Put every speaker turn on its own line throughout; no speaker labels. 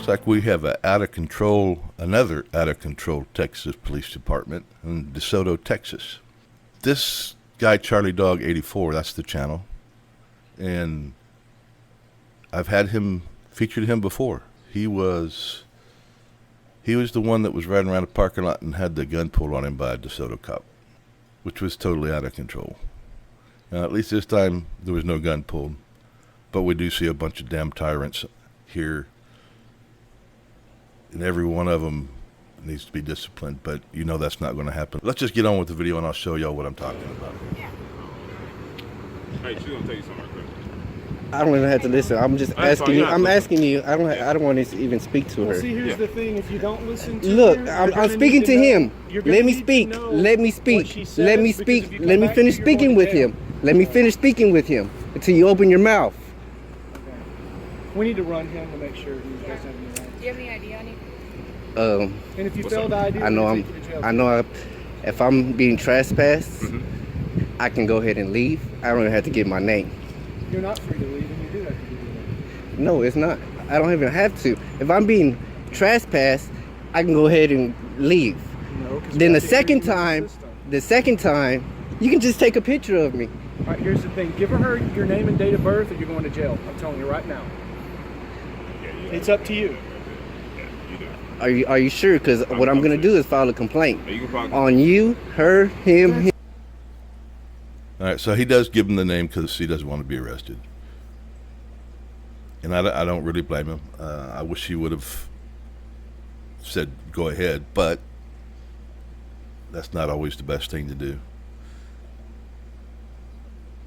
like we have another out of control Texas Police Department in Desoto, Texas. This guy, Charlie Dog 84, that's the channel. And I've featured him before. He was the one that was riding around the parking lot and had the gun pulled on him by a DeSoto cop, which was totally out of control. Now, at least this time there was no gun pulled, but we do see a bunch of damn tyrants here, and every one of them needs to be disciplined, but you know that's not going to happen. Let's just get on with the video and I'll show y'all what I'm talking about.
Hey, she's going to tell you something right quick.
I don't even have to listen. I'm just asking you. I'm asking you. I don't want to even speak to her.
See, here's the thing. If you don't listen to
Look,
her,
I'm speaking to him. Let me speak. Let me speak. Let me speak. Let me finish speaking with him. Let me finish speaking with him until you open your mouth.
We need to run him to make sure he doesn't have any rights.
Do you have any ID on you?
And if you fail to ID,
I know if I'm being trespassed, I can go ahead and leave. I don't even have to give my name.
You're not free to leave, and you do have to give your name.
No, it's not. I don't even have to. If I'm being trespassed, I can go ahead and leave.
No, 'cause
Then
we
the
have to
second
enter the system.
time, you can just take a picture of me.
All right, here's the thing. Give her your name and date of birth, or you're going to jail. I'm telling you right now. It's up to you.
Are you sure? Because what I'm gonna do is file a complaint
You can probably,
on you, her, him.
All right, so he does give him the name because he doesn't want to be arrested. And I don't really blame him. I wish he would have said, go ahead, but that's not always the best thing to do.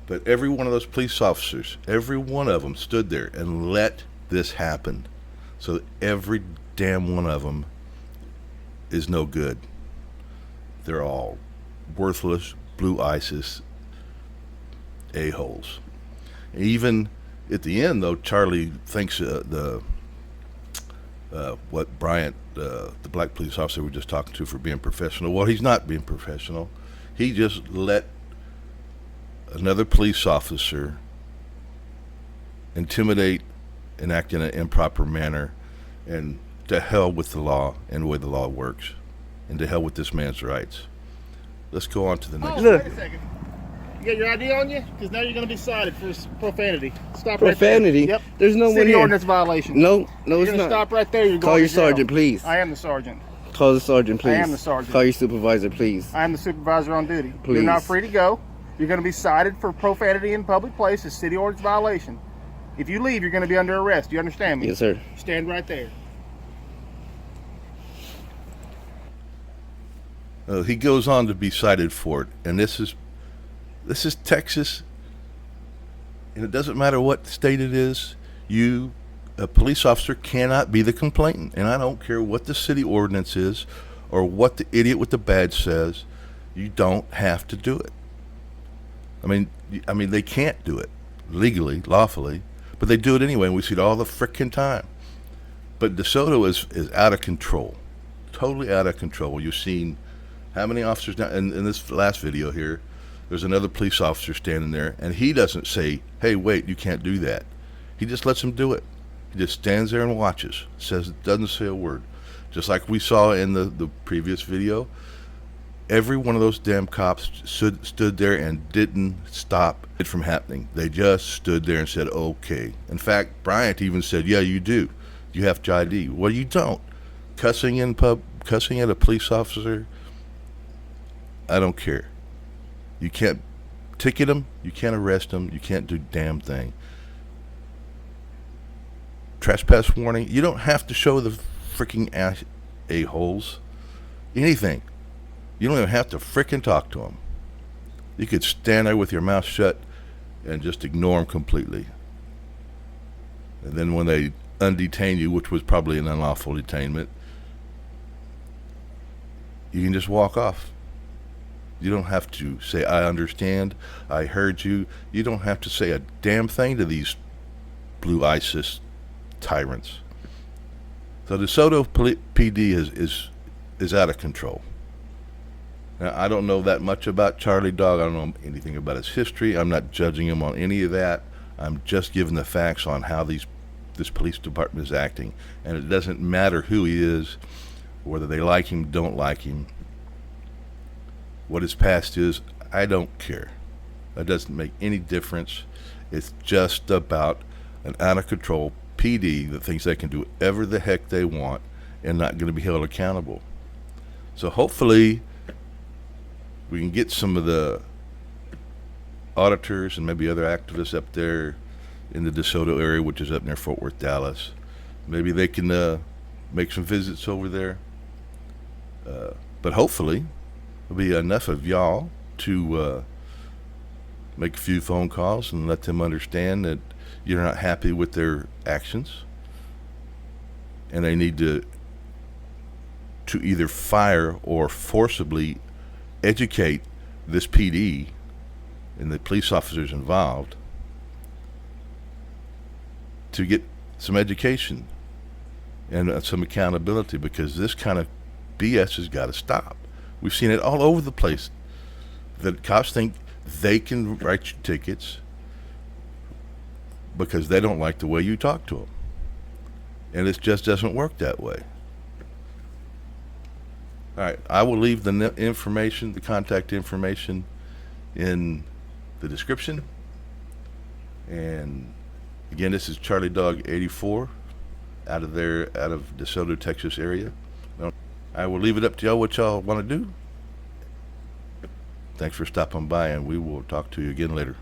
But every one of those police officers, every one of them stood there and let this happen. So every damn one of them is no good. They're all worthless, blue ISIS a-holes. Even at the end, though, Charlie thinks what Bryant, the black police officer we were just talking to, for being professional. Well, he's not being professional. He just let another police officer intimidate and act in an improper manner, and to hell with the law and the way the law works, and to hell with this man's rights. Let's go on to the next.
Look.
Wait a second. You got your ID on you? Because now you're going to be cited for profanity. Stop
Profanity?
right there. Yep.
There's no one
City
here.
ordinance violation.
No,
You're
it's
going to
not.
stop right there. You're
Call
going
your
to jail.
sergeant, please.
I am the sergeant.
Call the sergeant, please.
I am the sergeant.
Call your supervisor, please.
I am the supervisor on duty.
Please.
You're not free to go. You're going to be cited for profanity in public places, city ordinance violation. If you leave, you're going to be under arrest. Do you understand me?
Yes, sir.
Stand right there.
He goes on to be cited for it, and this is Texas, and it doesn't matter what state it is. A police officer cannot be the complainant, and I don't care what the city ordinance is or what the idiot with the badge says. You don't have to do it. I mean, they can't do it legally, lawfully, but they do it anyway, and we see it all the frickin' time. But DeSoto is out of control, totally out of control. You've seen how many officers now? In this last video here, there's another police officer standing there, and he doesn't say, hey, wait, you can't do that. He just lets him do it. He just stands there and watches, doesn't say a word. Just like we saw in the previous video, every one of those damn cops stood there and didn't stop it from happening. They just stood there and said, okay. In fact, Bryant even said, yeah, you do. You have to ID. Well, you don't. Cussing at a police officer, I don't care. You can't ticket them, you can't arrest them, you can't do damn thing. Trespass warning, you don't have to show the freaking a-holes anything. You don't even have to freaking talk to them. You could stand there with your mouth shut and just ignore them completely. And then when they undetain you, which was probably an unlawful detainment, you can just walk off. You don't have to say, I understand, I heard you. You don't have to say a damn thing to these blue ISIS tyrants. So the DeSoto PD is out of control. Now, I don't know that much about Charlie Dog. I don't know anything about his history. I'm not judging him on any of that. I'm just giving the facts on how these this police department is acting. And it doesn't matter who he is, whether they like him, don't like him. What his past is, I don't care. That doesn't make any difference. It's just about an out-of-control PD that thinks they can do whatever the heck they want and not going to be held accountable. So hopefully we can get some of the auditors and maybe other activists up there in the DeSoto area, which is up near Fort Worth, Dallas. Maybe they can make some visits over there. But hopefully there'll be enough of y'all to make a few phone calls and let them understand that you're not happy with their actions, and they need to either fire or forcibly educate this PD and the police officers involved to get some education and some accountability, because this kind of BS has got to stop. We've seen it all over the place. The cops think they can write you tickets because they don't like the way you talk to them. And it just doesn't work that way. All right, I will leave the information, the contact information in the description. And again, this is Charlie Dog 84 out of DeSoto, Texas area. I will leave it up to y'all what y'all want to do. Thanks for stopping by, and we will talk to you again later.